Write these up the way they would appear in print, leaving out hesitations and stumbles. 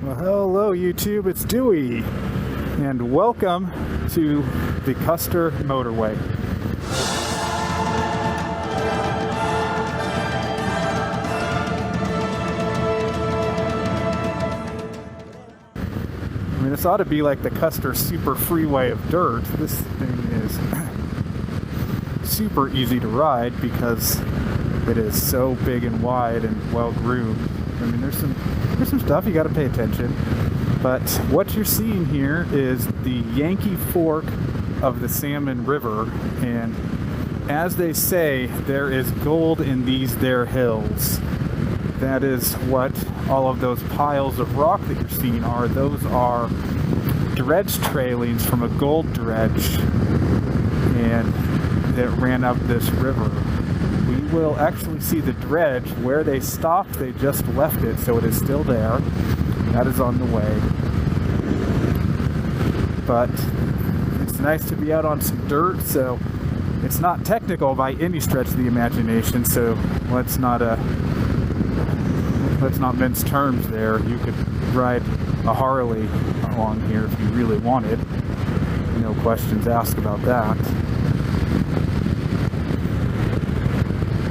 Well, hello YouTube, it's Dewey, and welcome to the Custer Motorway. I mean, this ought to be like the Custer super freeway of dirt. This thing is super easy to ride because it is so big and wide and well groomed. I mean, there's some stuff you got to pay attention, but what you're seeing here is the Yankee Fork of the Salmon River, and as they say, there is gold in these there hills. That is what all of those piles of rock that you're seeing are. Those are dredge trailings from a gold dredge, and that ran up this river. We will actually see the dredge where they stopped. They just left it, so it is still there. That is on the way. But it's nice to be out on some dirt, so it's not technical by any stretch of the imagination, so let's not mince terms there. You could ride a Harley along here if you really wanted. No questions asked about that.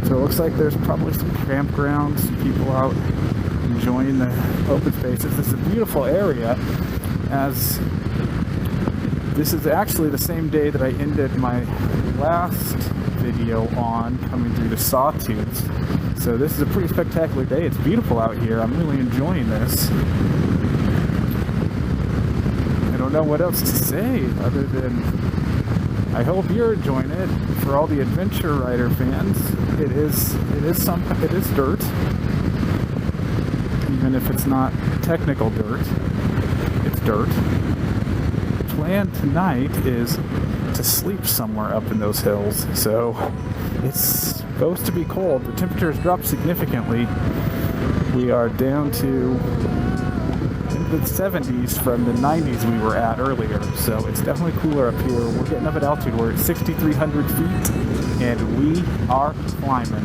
So it looks like there's probably some campgrounds, some people out enjoying the open spaces. This is a beautiful area, as this is actually the same day that I ended my last video on coming through the sawtooths. So this is a pretty spectacular day. It's beautiful out here. I'm really enjoying this. I don't know what else to say other than I hope you're enjoying it. For all the adventure rider fans, it is dirt, even if it's not technical dirt. It's dirt. The plan tonight is to sleep somewhere up in those hills, so it's supposed to be cold. The temperature has dropped significantly. We are down to into the 70s from the 90s we were at earlier, so it's definitely cooler up here. We're getting up at altitude. We're at 6,300 feet, and we are climbing.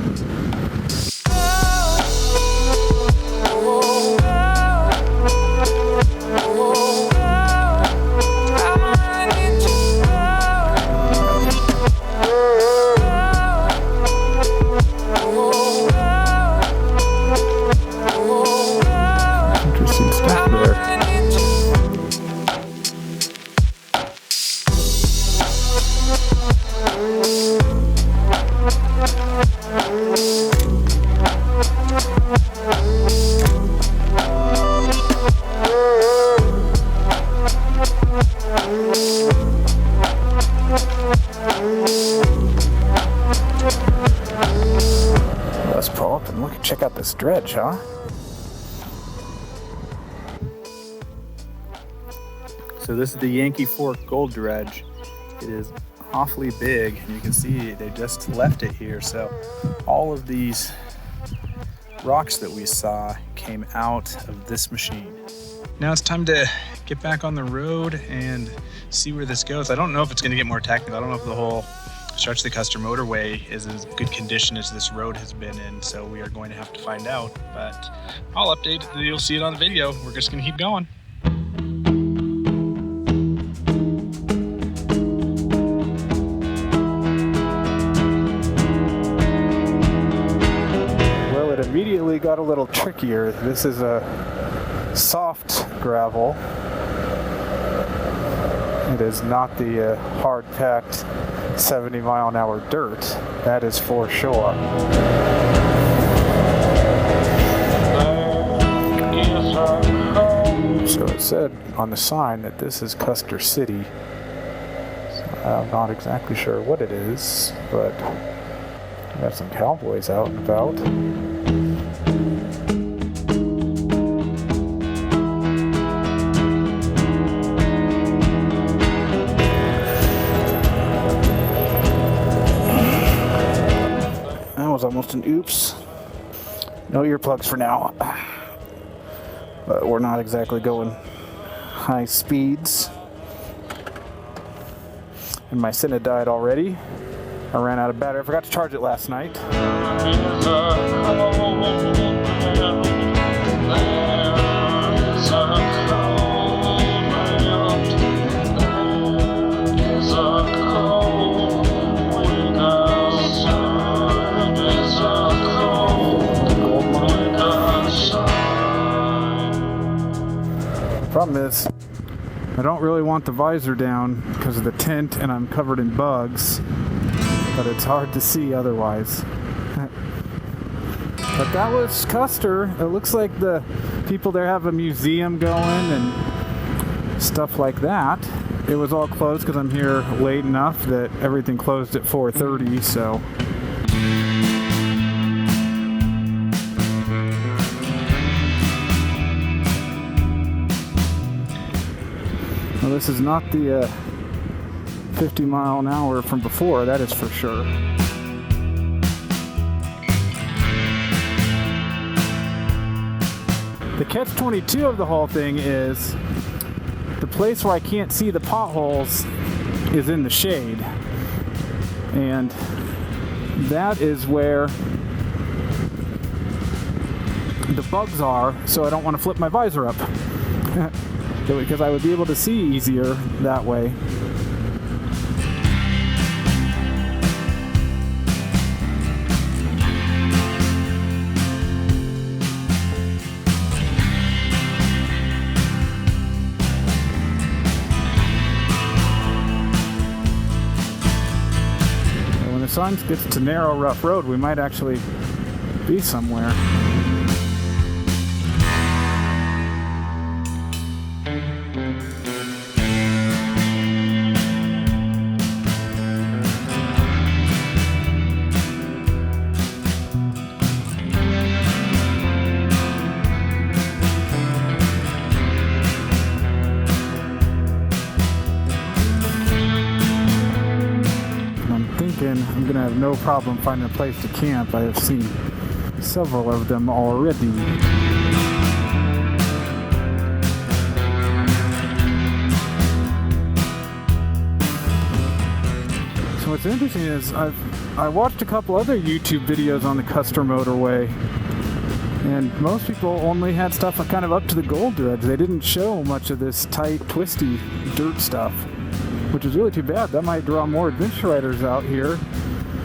Let's pull up and check out this dredge, huh? So this is the Yankee Fork Gold Dredge. It is awfully big, and you can see they just left it here. So all of these rocks that we saw came out of this machine. Now it's time to get back on the road and see where this goes. I don't know if it's going to get more technical. I don't know if the whole stretch of the Custer Motorway is as good condition as this road has been in, so we are going to have to find out. But I'll update. You'll see it on the video. We're just going to keep going. Well, it immediately got a little trickier. This is a soft gravel. It is not the hard-packed 70-mile-an-hour dirt. That is for sure. So it said on the sign that this is Custer City. So I'm not exactly sure what it is, but we have some cowboys out and about. Almost an oops. No earplugs for now. But we're not exactly going high speeds. And my Senna died already. I ran out of battery. I forgot to charge it last night. Problem is, I don't really want the visor down because of the tint and I'm covered in bugs, but it's hard to see otherwise. But that was Custer. It looks like the people there have a museum going and stuff like that. It was all closed because I'm here late enough that everything closed at 4:30, so. Well, this is not the 50 mile an hour from before, that is for sure. The catch-22 of the whole thing is the place where I can't see the potholes is in the shade. And that is where the bugs are, so I don't want to flip my visor up. Because I would be able to see easier that way. When the sun gets to narrow, rough road, we might actually be somewhere. I'm gonna have no problem finding a place to camp. I have seen several of them already. So what's interesting is I watched a couple other YouTube videos on the Custer Motorway, and most people only had stuff kind of up to the Gold Dredge. They didn't show much of this tight, twisty dirt stuff, which is really too bad. That might draw more adventure riders out here,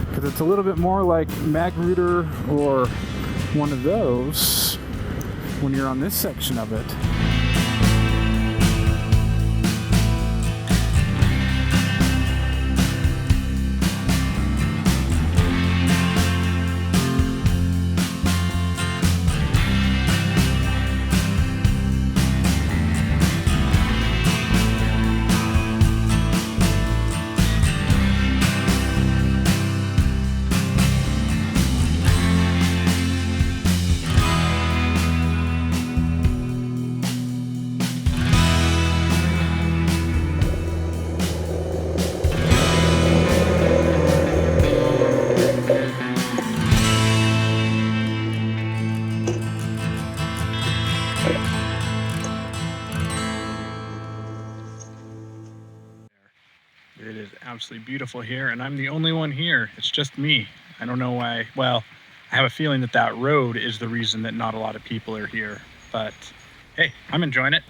because it's a little bit more like Magruder or one of those when you're on this section of it. It is absolutely beautiful here, and I'm the only one here. It's just me. I don't know why. Well, I have a feeling that that road is the reason that not a lot of people are here. But hey, I'm enjoying it.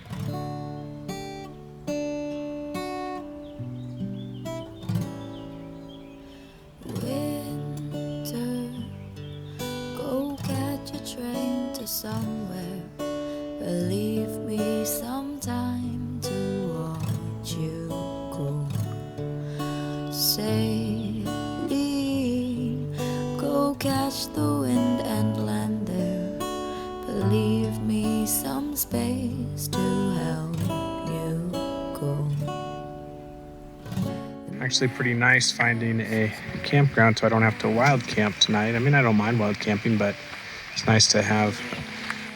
Winter, go catch a train to somewhere. Believe me, sometime to watch you go. Sailing, go catch the wind and land there. Believe me, some space to help you go. Actually pretty nice finding a campground so I don't have to wild camp tonight. I mean, I don't mind wild camping, but it's nice to have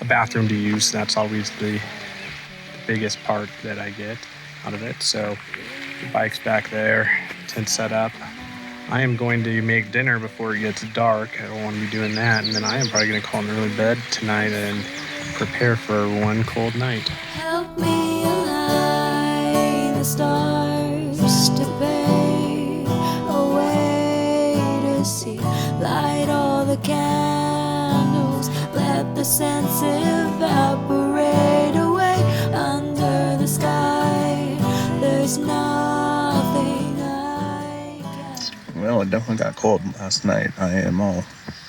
a bathroom to use. That's always the biggest part that I get out of it. So the bike's back there, tent set up. I am going to make dinner before it gets dark. I don't want to be doing that. And then I am probably going to call an early bed tonight and prepare for one cold night. Help me align the stars to pay a way to see. Light all the candles, let the scents evaporate away. Under the sky, there's nothing I can. Well, it definitely got cold last night. I am all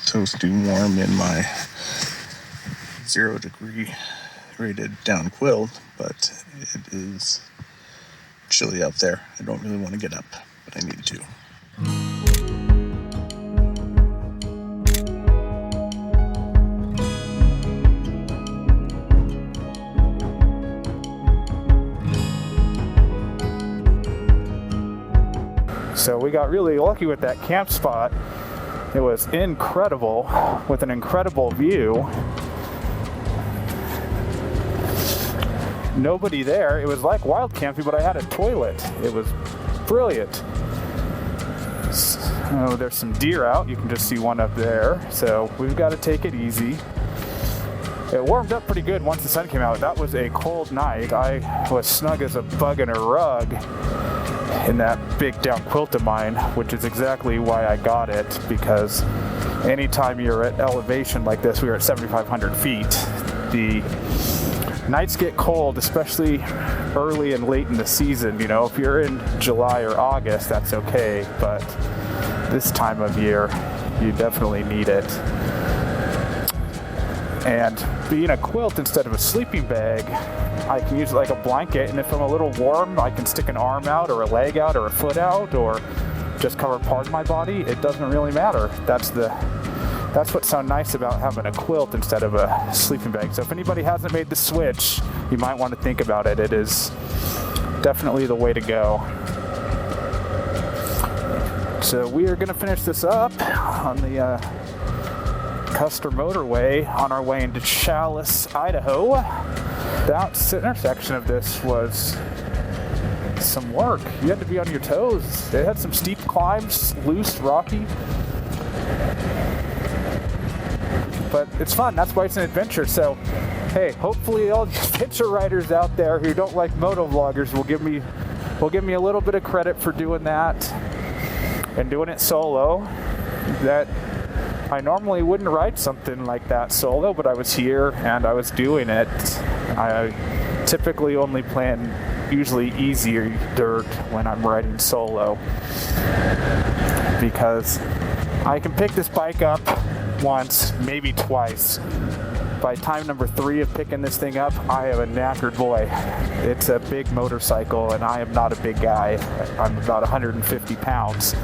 toasty warm in my 0 degree rated down quilt, but it is chilly out there. I don't really want to get up, but I need to. So we got really lucky with that camp spot. It was incredible, with an incredible view. Nobody there. It was like wild camping, but I had a toilet. It was brilliant. So there's some deer out. You can just see one up there. So we've got to take it easy. It warmed up pretty good once the sun came out. That was a cold night. I was snug as a bug in a rug in that big down quilt of mine, which is exactly why I got it, because anytime you're at elevation like this, we were at 7,500 feet, the nights get cold, especially early and late in the season. You know, if you're in July or August, that's okay, but this time of year, you definitely need it. And being a quilt instead of a sleeping bag, I can use it like a blanket, and if I'm a little warm, I can stick an arm out or a leg out or a foot out or just cover part of my body. It doesn't really matter. That's what's so nice about having a quilt instead of a sleeping bag. So if anybody hasn't made the switch, you might want to think about it. It is definitely the way to go. So we are going to finish this up on the Custer Motorway on our way into Challis, Idaho. The intersection of this was some work. You had to be on your toes. It had some steep climbs, loose, rocky. But it's fun. That's why it's an adventure. So, hey, hopefully all the adventure riders out there who don't like motovloggers will give me a little bit of credit for doing that and doing it solo. That I normally wouldn't ride something like that solo, but I was here and I was doing it. I typically only plan usually easier dirt when I'm riding solo, because I can pick this bike up once, maybe twice. By time number 3 of picking this thing up, I am a knackered boy. It's a big motorcycle and I am not a big guy. I'm about 150 pounds.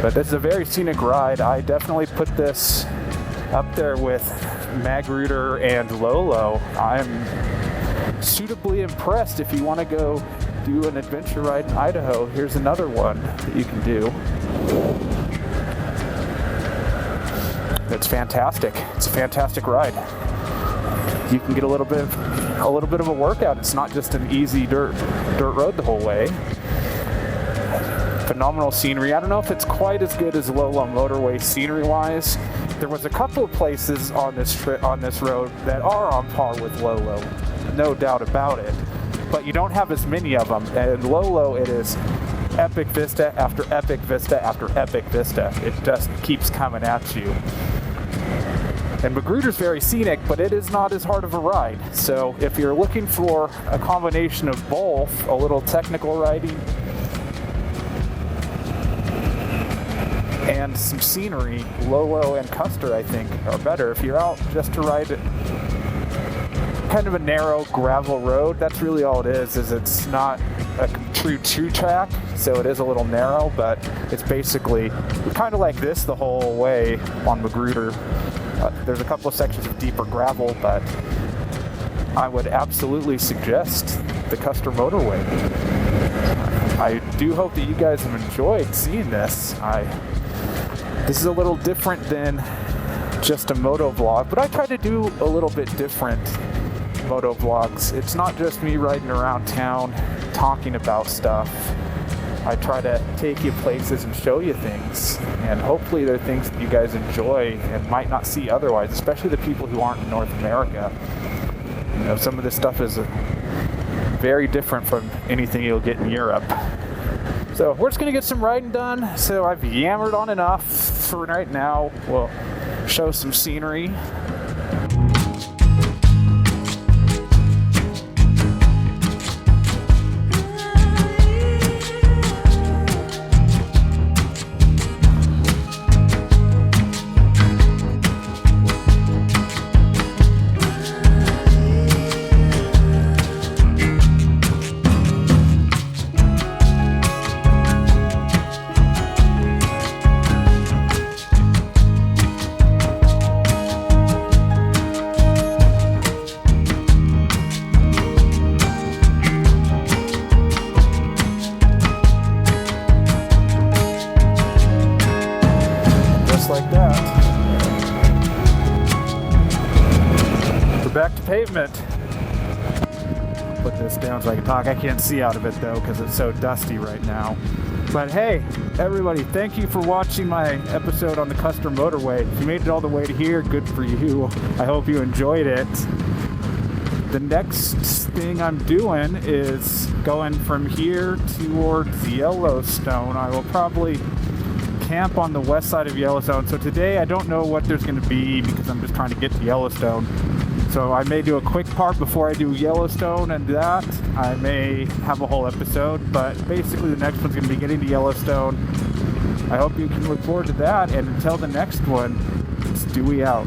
But this is a very scenic ride. I definitely put this up there with Magruder and Lolo. I'm suitably impressed. If you want to go do an adventure ride in Idaho, here's another one that you can do. It's fantastic. It's a fantastic ride. You can get a little bit of a workout. It's not just an easy dirt road the whole way. Phenomenal scenery. I don't know if it's quite as good as Lolo Motorway scenery-wise. There was a couple of places on this road that are on par with Lolo, no doubt about it. But you don't have as many of them. And in Lolo, it is epic vista after epic vista after epic vista. It just keeps coming at you. And Magruder's very scenic, but it is not as hard of a ride. So if you're looking for a combination of both, a little technical riding and some scenery, Lolo and Custer, I think, are better. If you're out just to ride kind of a narrow gravel road, that's really all it is it's not a true track, so it is a little narrow, but it's basically kind of like this the whole way on Magruder. There's a couple of sections of deeper gravel, but I would absolutely suggest the Custer Motorway. I do hope that you guys have enjoyed seeing this. This is a little different than just a moto vlog, but I try to do a little bit different moto vlogs. It's not just me riding around town talking about stuff. I try to take you places and show you things, and hopefully they're things that you guys enjoy and might not see otherwise, especially the people who aren't in North America. You know, some of this stuff is very different from anything you'll get in Europe. So we're just gonna get some riding done. So I've yammered on enough for right now. We'll show some scenery. back to pavement. Put this down so I can talk. I can't see out of it though because it's so dusty right now. But hey, everybody, thank you for watching my episode on the Custer Motorway. If you made it all the way to here, good for you. I hope you enjoyed it. The next thing I'm doing is going from here towards Yellowstone. I will probably camp on the west side of Yellowstone. So today I don't know what there's going to be because I'm just trying to get to Yellowstone. So I may do a quick part before I do Yellowstone, and that I may have a whole episode, but basically the next one's going to be getting to Yellowstone. I hope you can look forward to that, and until the next one, it's Dewey out.